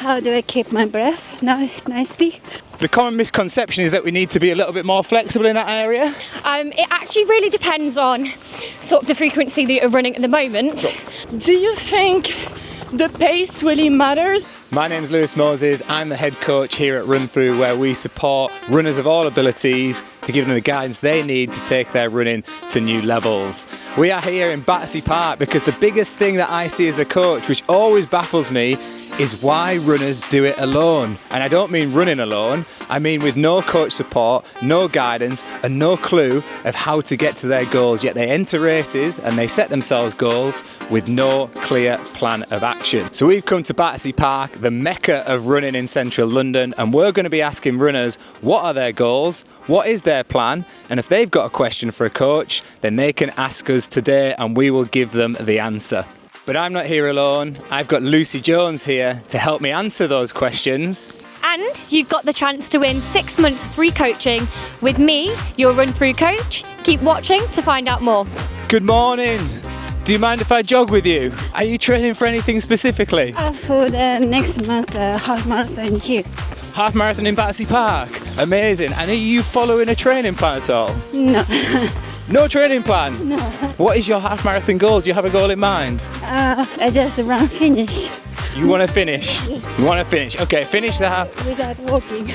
How do I keep my breath nicely? The common misconception is that we need to be a little bit more flexible in that area. It actually really depends on sort of the frequency that you're running at the moment. Do you think the pace really matters? My name's Lewis Moses. I'm the head coach here at RunThrough, where we support runners of all abilities to give them the guidance they need to take their running to new levels. We are here in Battersea Park because the biggest thing that I see as a coach, which always baffles me, is why runners do it alone. And I don't mean running alone, I mean with no coach support, no guidance and no clue of how to get to their goals, yet they enter races and they set themselves goals with no clear plan of action. So we've come to Battersea Park, the mecca of running in central London, and we're going to be asking runners what are their goals, what is their plan, and if they've got a question for a coach, then they can ask us today and we will give them the answer. But I'm not here alone. I've got Lucy Jones here to help me answer those questions. And you've got the chance to win 6 months free coaching with me, your RunThrough coach. Keep watching to find out more. Good morning. Do you mind if I jog with you? Are you training for anything specifically? For the next month, half marathon here. Half marathon in Battersea Park. Amazing. And are you following a training plan at all? No. No training plan? No. What is your half marathon goal? Do you have a goal in mind? I just run finish. You want to finish? Yes. You want to finish? Okay, finish the half. Without walking.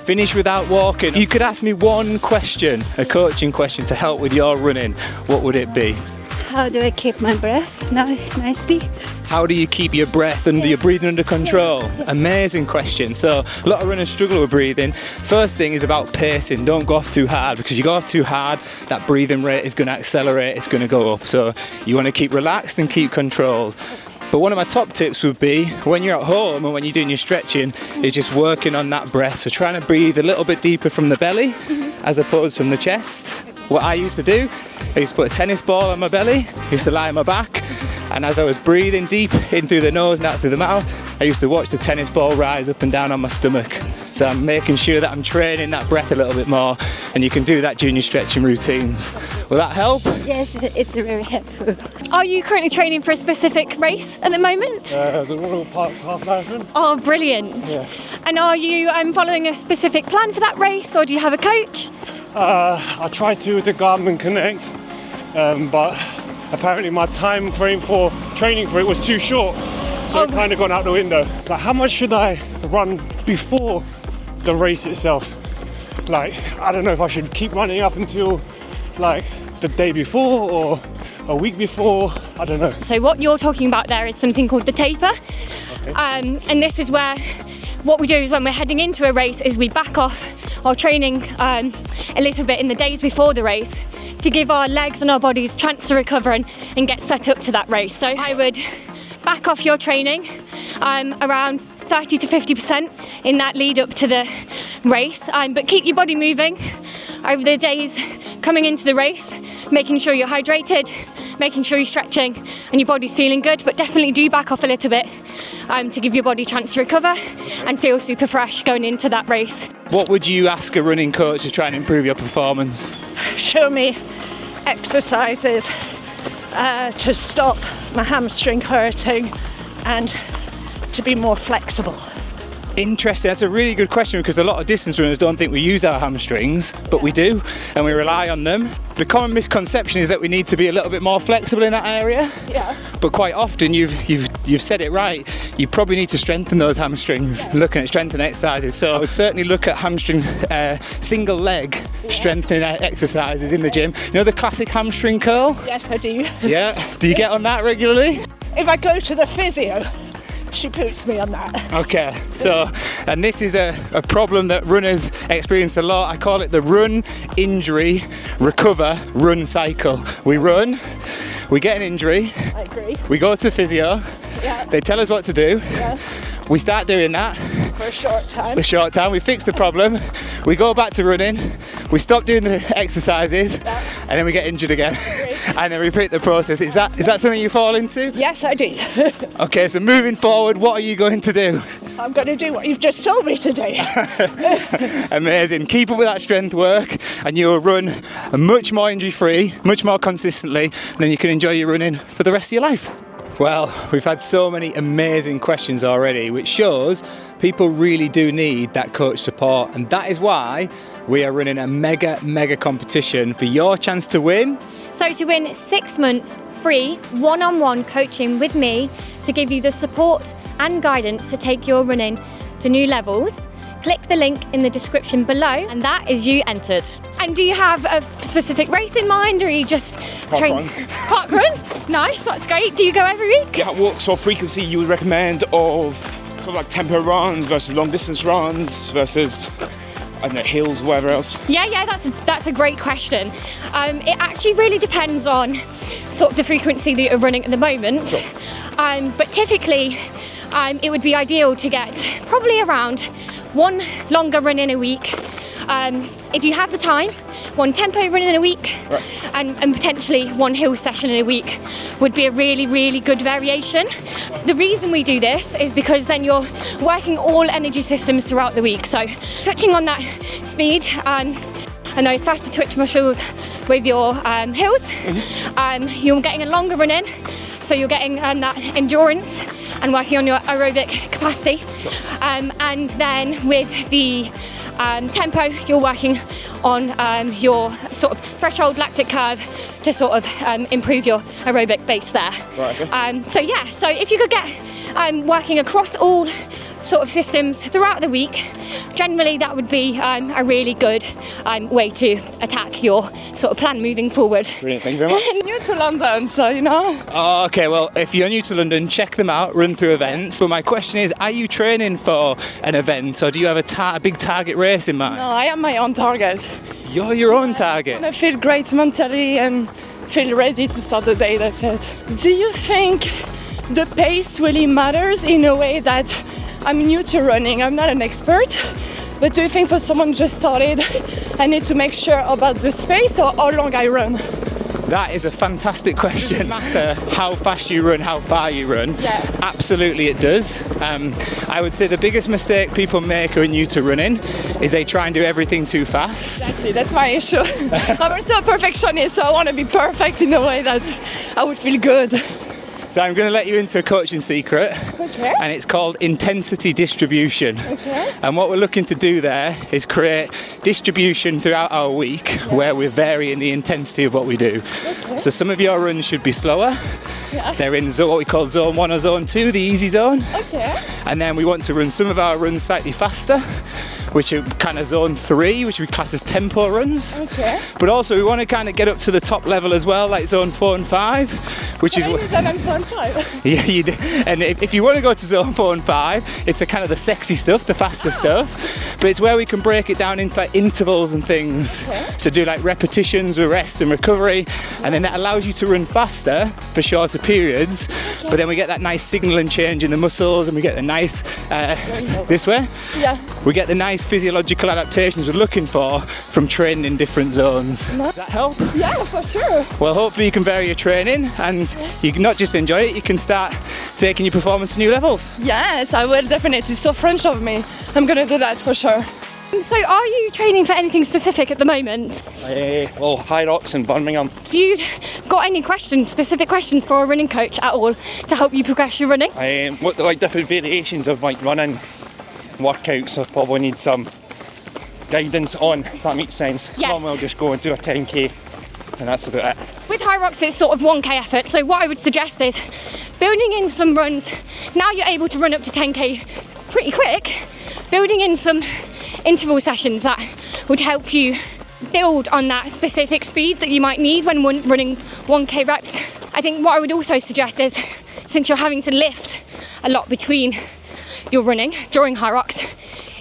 Finish without walking. If you could ask me one question, a coaching question to help with your running, what would it be? How do I keep my breath nicely? How do you keep your breath and your breathing under control? Amazing question. So a lot of runners struggle with breathing. First thing is about pacing. Don't go off too hard, because if you go off too hard, that breathing rate is going to accelerate, it's going to go up. So you want to keep relaxed and keep controlled. But one of my top tips would be, when you're at home and when you're doing your stretching, is just working on that breath. So trying to breathe a little bit deeper from the belly as opposed from the chest. What I used to do, I used to put a tennis ball on my belly, I used to lie on my back, and as I was breathing deep in through the nose and out through the mouth, I used to watch the tennis ball rise up and down on my stomach. So I'm making sure that I'm training that breath a little bit more, and you can do that during your stretching routines. Will that help? Yes, it's very helpful. Are you currently training for a specific race at the moment? The Royal Parks Half Marathon. Oh, brilliant. Yeah. And are you following a specific plan for that race, or do you have a coach? I tried to with the Garmin Connect, but apparently my time frame for training for it was too short, so it kind of gone out the window. Like, how much should I run before the race itself? Like, I don't know if I should keep running up until like the day before or a week before, I don't know. So what you're talking about there is something called the taper. Okay. And this is where what we do is when we're heading into a race is we back off our training a little bit in the days before the race to give our legs and our bodies a chance to recover and get set up to that race. So I would back off your training around 30 to 50% in that lead up to the race, but keep your body moving over the days coming into the race, making sure you're hydrated, making sure you're stretching and your body's feeling good, but definitely do back off a little bit to give your body a chance to recover and feel super fresh going into that race. What would you ask a running coach to try and improve your performance? Show me exercises to stop my hamstring hurting and to be more flexible. Interesting, that's a really good question, because a lot of distance runners don't think we use our hamstrings, but we do, and we rely on them. The common misconception is that we need to be a little bit more flexible in that area. Yeah. But quite often, you've said it right, you probably need to strengthen those hamstrings, looking at strengthening exercises. So I would certainly look at hamstring, single leg strengthening exercises in the gym. You know the classic hamstring curl? Yes, I do. Yeah, do you get on that regularly? If I go to the physio, she puts me on that. Okay, so, and this is a problem that runners experience a lot. I call it the run, injury, recover, run cycle. We run, we get an injury, I agree. we go to the physio, Yeah. they tell us what to do, Yeah. we start doing that, For a short time. we fix the problem, we go back to running, we stop doing the exercises, and then we get injured again, and then repeat the process. Is that something you fall into? Yes, I do. Okay, so moving forward, what are you going to do? I'm going to do what you've just told me today. Amazing. Keep up with that strength work and you'll run much more injury free, much more consistently, and then you can enjoy your running for the rest of your life. Well, we've had so many amazing questions already, which shows people really do need that coach support. And that is why we are running a mega competition for your chance to win. So to win 6 months free one-on-one coaching with me to give you the support and guidance to take your running to new levels, click the link in the description below and that is you entered. And do you have a specific race in mind, or are you just Park run? Nice, that's great. Do you go every week? Yeah, what sort of frequency you would recommend of sort of like tempo runs versus long distance runs versus, I don't know, hills, whatever else? Yeah, that's a great question. It actually really depends on sort of the frequency that you're running at the moment. Sure. But typically, it would be ideal to get probably around one longer run in a week. If you have the time, one tempo run in a week, right. and potentially one hill session in a week would be a really good variation. The reason we do this is because then you're working all energy systems throughout the week. So touching on that speed and those faster twitch muscles with your hills, you're getting a longer run in, so you're getting that endurance and working on your aerobic capacity. And then with the tempo, you're working on your sort of threshold lactic curve to sort of improve your aerobic base there. Right, okay. So if you could get working across all sort of systems throughout the week, generally that would be a really good way to attack your sort of plan moving forward. Brilliant, thank you very much. I'm new to London, so you know. Oh, okay, well, if you're new to London, check them out, RunThrough events. But my question is, are you training for an event, or do you have a big target race in mind? No, I am my own target. You're your own target. I feel great mentally and feel ready to start the day, that's it. Do you think the pace really matters in a way that I'm new to running? I'm not an expert, but do you think for someone who just started, I need to make sure about the space or how long I run? That is a fantastic question. Does it matter how fast you run, how far you run? Yeah. Absolutely it does. I would say the biggest mistake people make who are new to running is they try and do everything too fast. Exactly, that's my issue. I'm also a perfectionist, so I want to be perfect in a way that I would feel good. So I'm going to let you into a coaching secret, Okay. and it's called intensity distribution. Okay. And what we're looking to do there is create distribution throughout our week where we're varying the intensity of what we do. Okay. So some of your runs should be slower. Yeah. They're in what we call zone 1 or zone 2, the easy zone. Okay. And then we want to run some of our runs slightly faster, which are kind of zone 3, which we class as tempo runs. Okay. But also we want to kind of get up to the top level as well, like zone 4 and 5, which is Maybe what... 7.5. Yeah, you do. And if you want to go to zone 4 and 5, it's the kind of the sexy stuff, the faster stuff. But it's where we can break it down into like intervals and things. Okay. So do like repetitions with rest and recovery, and then that allows you to run faster for shorter periods. But then we get that nice signal and change in the muscles, and we get the nice this way. Yeah. We get the nice physiological adaptations we're looking for from training in different zones. Does that help? Yeah, for sure. Well, hopefully you can vary your training, and you can not just enjoy it, you can start taking your performance to new levels. Yes, I will definitely. It's so French of me. I'm gonna do that for sure. So are you training for anything specific at the moment? Well, Hyrox in Birmingham. Have you got any questions, specific questions for a running coach at all to help you progress your running? What like different variations of like running workouts I probably need some guidance on, if that makes sense. Yes. Normally I'll just go and do a 10k and that's about it. With Hyrox, it's sort of 1k effort, so what I would suggest is building in some runs. Now you're able to run up to 10k pretty quick, building in some interval sessions that would help you build on that specific speed that you might need when running 1k reps. I think what I would also suggest is, since you're having to lift a lot between your running during Hyrox,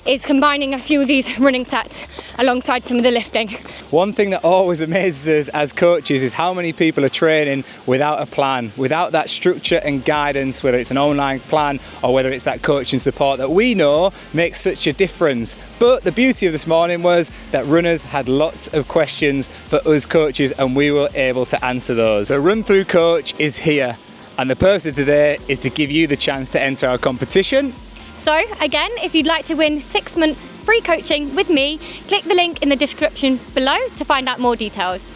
is combining a few of these running sets alongside some of the lifting. One thing that always amazes us as coaches is how many people are training without a plan, without that structure and guidance, whether it's an online plan or whether it's that coaching support that we know makes such a difference. But the beauty of this morning was that runners had lots of questions for us coaches, and we were able to answer those. So RunThrough Coach is here, and the purpose of today is to give you the chance to enter our competition. So again, if you'd like to win 6 months free coaching with me, click the link in the description below to find out more details.